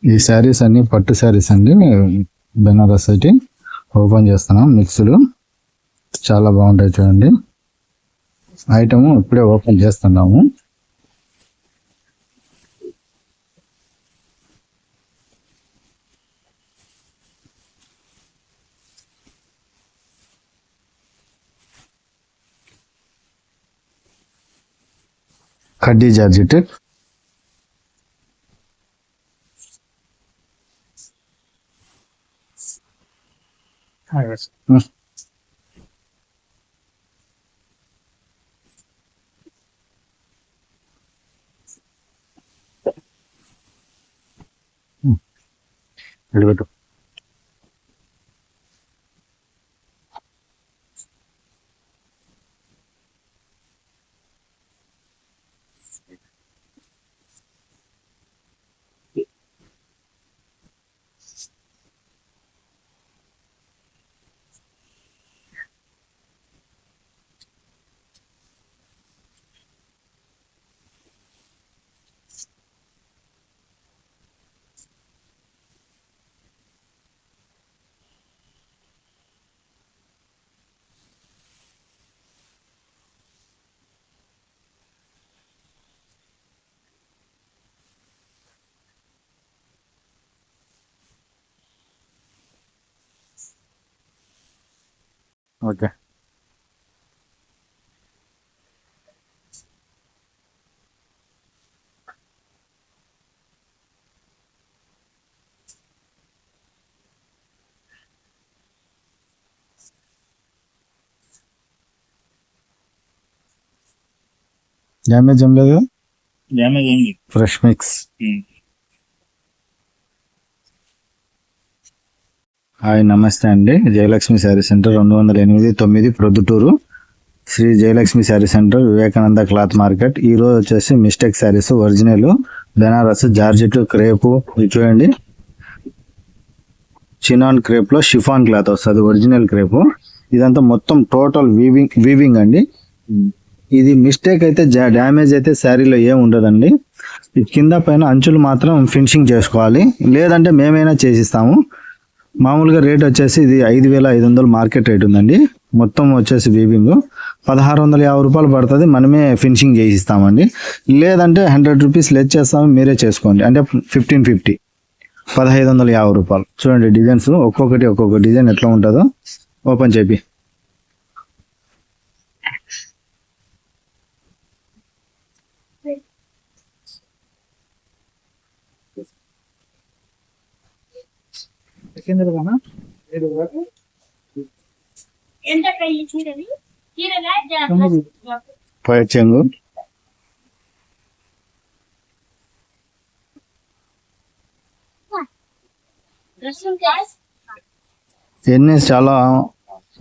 ఈ శారీస్ అన్ని పట్టు శారీస్ అండి, బెనారస్ అయితే ఓపెన్ చేస్తున్నాం. మిక్స్డ్ చాలా బాగుంటాయి చూడండి. ఐటమ్ ఇప్పుడే ఓపెన్ చేస్తున్నాము. కడ్డీ జార్జెట్, ఎడబెట్టు. ఓకే. డ్యామేజ్ ఏం లేదు, ఫ్రెష్ మిక్స్. హాయ్, నమస్తే అండి. Jayalakshmi saree centre 208-9 Proddatur, Shri Jayalakshmi saree centre, Vivekananda cloth market. ఈ రోజు వచ్చేసి mistake sarees original Banaras georgette crepe. ఇది చూడండి, చినాన్ క్రేప్ లో షిఫాన్ క్లాత్ వస్తుంది, ఒరిజినల్ క్రేపు. ఇదంతా మొత్తం టోటల్ వీవింగ్ అండి. ఇది మిస్టేక్ అయితే డ్యామేజ్ అయితే శారీలో ఏం ఉండదండి. కింద పైన అంచులు మాత్రం ఫినిషింగ్ చేసుకోవాలి, లేదంటే మేమైనా చేసిస్తాము. మామూలుగా రేట్ వచ్చేసి ఇది 5,500 మార్కెట్ రేట్ ఉందండి. మొత్తం వచ్చేసి వీవింగ్ 1,650 రూపాయలు పడుతుంది. మనమే ఫినిషింగ్ చేసిస్తామండి. లేదంటే 100 రూపీస్ లెస్ చేస్తాము, మీరే చేసుకోండి. అంటే 1550, 1,550 రూపాయలు. చూడండి డిజైన్స్, ఒక్కొక్క డిజైన్ ఎట్లా ఉంటుందో. ఓపెన్ చేపి. చెంగు ఎన్ని చాలా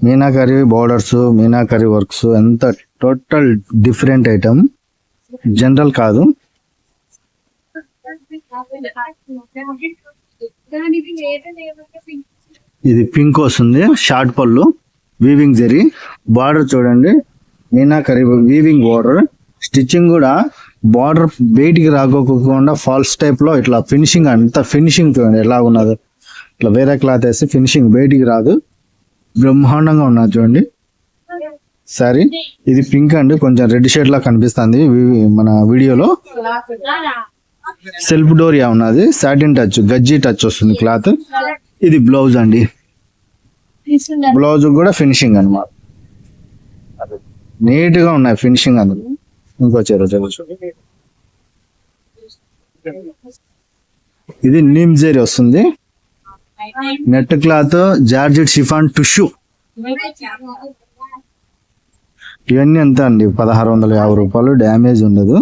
మీనాకరీ బోర్డర్స్, మీనాకరీ వర్క్స్, ఎంత టోటల్ డిఫరెంట్ ఐటమ్, జనరల్ కాదు. ఇది పింక్ వస్తుంది, షార్ట్ పళ్ళు, వీవింగ్ జరీ. బార్డర్ చూడండి, మీనాకరీ వీవింగ్ బార్డర్. స్టిచ్చింగ్ కూడా బార్డర్ బయటికి రాకోకుండా ఫాల్స్ టైప్ లో ఇట్లా ఫినిషింగ్, అంత ఫినిషింగ్ చూడండి ఎలా ఉన్నది. ఇట్లా వేరే క్లాత్ వేస్తే ఫినిషింగ్ బయటికి రాదు, బ్రహ్మాండంగా ఉన్నది చూడండి సారీ. ఇది పింక్ అండి, కొంచెం రెడ్ షేడ్ లా కనిపిస్తుంది మన వీడియోలో. సెల్ఫ్ డోరియా ఉన్నది, సాటిన్ టచ్, గజ్జి టచ్ వస్తుంది క్లాత్. ఇది బ్లౌజ్ అండి, బ్లౌజ్ కూడా ఫినిషింగ్ అన్నమాట, నీట్ గా ఉన్నాయి ఫినిషింగ్. అందులో ఇంకో చీర ఇది నీమ్ జరీ వస్తుంది, net cloth, georgette chiffon tissue. ఇవన్నీ ఎంత అండి, 1,650 రూపాయలు. డ్యామేజ్ ఉండదు,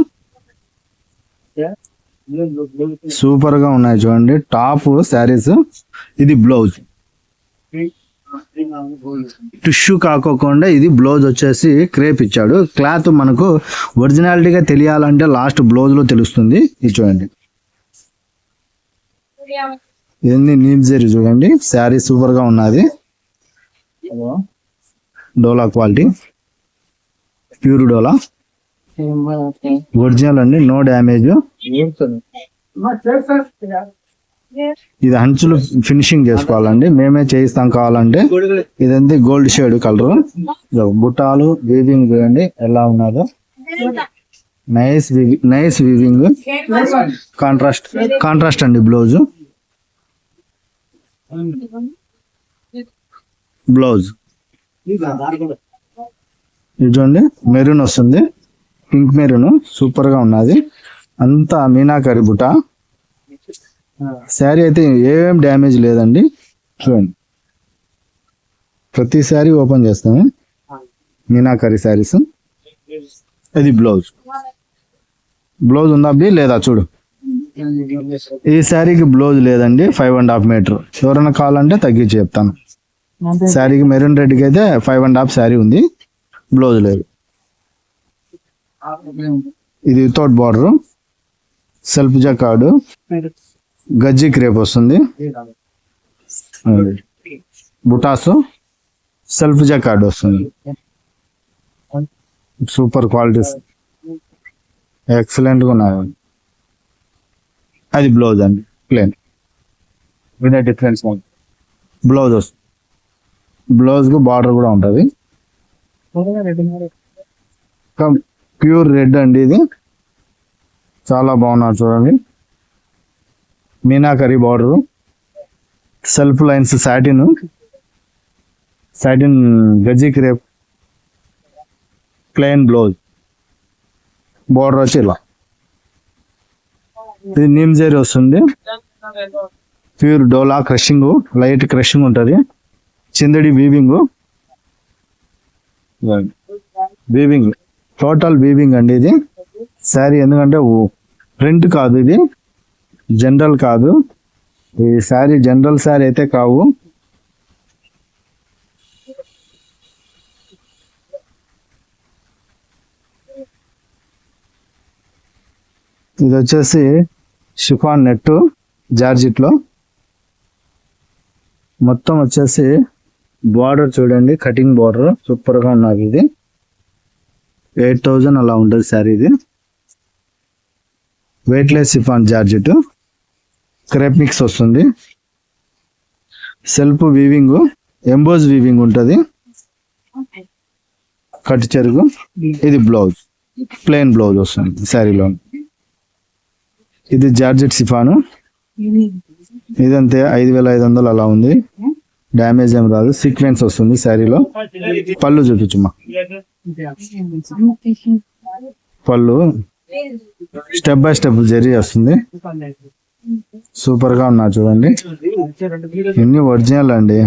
సూపర్ గా ఉన్నాయి చూడండి. టాప్ శారీస్, ఇది బ్లౌజ్. టిష్యూ కాకోకుండా ఇది బ్లౌజ్ వచ్చేసి క్రేప్ ఇచ్చాడు. క్లాత్ మనకు ఒరిజినాలిటీగా తెలియాలంటే లాస్ట్ బ్లౌజ్ లో తెలుస్తుంది. ఇది చూడండి, ఇవన్నీ నీమ్ జరీ చూడండి. శారీ సూపర్ గా ఉన్నది, డోలా క్వాలిటీ, ప్యూర్ డోలా, ఒరిజినల్ అండి, నో డ్యామేజ్. ఇది అంచులు ఫినిషింగ్ చేసుకోవాలండి, మేమే చేయిస్తాం కావాలంటే. ఇదంతా గోల్డ్ షేడ్ కలర్. బుట్టాలు వీవింగ్ చూడండి ఎలా ఉన్నదో. Nice weaving. కాంట్రాస్ట్ అండి బ్లౌజ్. ఇది చూడండి మెరూన్ వస్తుంది, పింక్ మెరూన్ సూపర్ గా ఉన్నది. అంతా మీనాకరి బుట్ట. శారీ అయితే ఏం డ్యామేజ్ లేదండి. చూడండి ప్రతి శారీ ఓపెన్ చేస్తాము. మీనాకరి శారీస్. ఇది బ్లౌజ్ ఉందా అబ్బి లేదా చూడు. ఈ శారీకి బ్లౌజ్ లేదండి, 5.5 మీటర్. ఎవరైనా కావాలంటే తగ్గించి చెప్తాను. శారీకి మెరూన్ రెడ్కి అయితే 5.5 శారీ ఉంది, బ్లౌజ్ లేదు. ఇది వితౌట్ బార్డర్, సెల్ఫ్ జకార్డు, గజ్జి క్రేప్ వస్తుంది. బుటాసు సెల్ఫ్ జకార్డు వస్తుంది. సూపర్ క్వాలిటీస్, ఎక్సలెంట్ గా ఉన్నాయి. అది బ్లౌజ్ అండి, ప్లేన్ విత్ డిఫరెన్స్. బ్లౌజ్ వస్తుంది, బ్లౌజ్ కు బార్డర్ కూడా ఉంటది. ప్యూర్ రెడ్ అండి, ఇది చాలా బాగున్నారు చూడండి. Meenakari border, self lines, satin గజ్జి క్రేప్, ప్లెయిన్ బ్లౌజ్, బార్డర్ వచ్చి ఇలా. ఇది నీమ్ జరీ వస్తుంది, ప్యూర్ డోలా క్రషింగ్, లైట్ క్రషింగ్ ఉంటుంది. చిందడి వీవింగ్ టోటల్ వీవింగ్ అండి ఇది శారీ. ఎందుకంటే ప్రింట్ కాదు, ఇది జనరల్ కాదు. ఈ శారీ జనరల్ శారీ అయితే కావు. ఇది వచ్చేసి షిఫాన్ నెట్ జార్జిట్ లో. మొత్తం వచ్చేసి బార్డర్ చూడండి, కటింగ్ బార్డర్ సూపర్ గా ఉన్నది. ఇది 8,000 అలా ఉంటుంది సార్. ఇది weightless chiffon georgette, crepe mix వస్తుంది. సెల్ఫ్ వీవింగ్, ఎంబోజ్ వీవింగ్ ఉంటుంది, కట్ చెరుగు. ఇది బ్లౌజ్, ప్లెయిన్ బ్లౌజ్ వస్తుంది శారీలో. ఇది జార్జెట్ షిఫాను, ఇదంతే 5,500 అలా ఉంది. డ్యామేజ్ ఏం రాదు, సీక్వెన్స్ వస్తుంది శారీలో. పళ్ళు చూపించుమా. పళ్ళు స్టెప్ బై స్టెప్ జరీ వస్తుంది. సూపర్ గా ఉన్నా చూడండి. ఇన్ని ఒరిజినల్ అండి.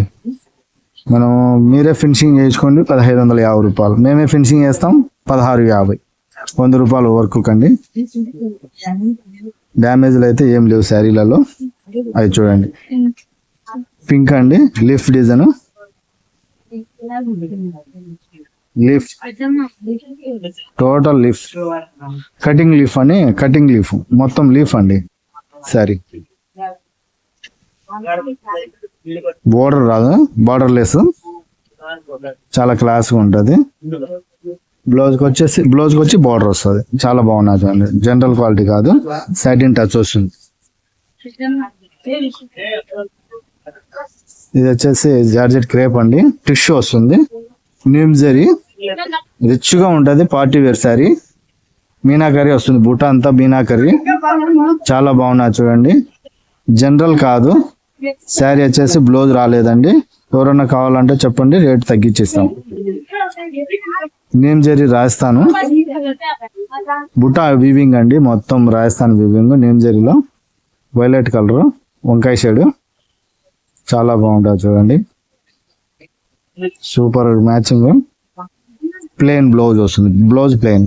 మనం మీరే ఫినిషింగ్ చేయించుకోండి, 1,550 రూపాయలు. మేమే ఫినిషింగ్ చేస్తాం, 1650. 100 రూపాయలు వర్క్ కండి. డ్యామేజ్లు అయితే ఏం లేవు శారీలలో. అవి చూడండి, పింక్ అండి, leaf design, leaf total leaf, cutting leaf మొత్తం లీఫ్ అండి శారీ. బోర్డర్ రాదు, బార్డర్ లెస్, చాలా క్లాస్ గా ఉంటది. బ్లౌజ్ వచ్చి బార్డర్ వస్తుంది. చాలా బాగున్నది చూడండి, జనరల్ క్వాలిటీ కాదు, సాటిన్ టచ్ వస్తుంది. ఇది వచ్చేసి జార్జెట్ క్రేప్ అండి, టిష్యూ వస్తుంది. నీమ్ జరీ రిచ్ గా ఉంటది, పార్టీ వేర్ శారీ. మీనాకరి వస్తుంది, బుట్ట అంతా మీనాకరి, చాలా బాగున్నది చూడండి. జనరల్ కాదు శారీ. వచ్చేసి బ్లౌజ్ రాలేదండి. ఎవరన్నా కావాలంటే చెప్పండి, రేట్ తగ్గించిస్తాం. నేమ్ జరీ రాజస్థాన్, బుట్ట వీవింగ్ అండి, మొత్తం రాజస్థాన్ వీవింగ్. నేమ్ జరీలో వైలెట్ కలర్, వంకాయ షేడ్, చాలా బాగుంటుంది చూడండి. Super matching. ప్లెయిన్ బ్లౌజ్ వస్తుంది, బ్లౌజ్ ప్లెయిన్.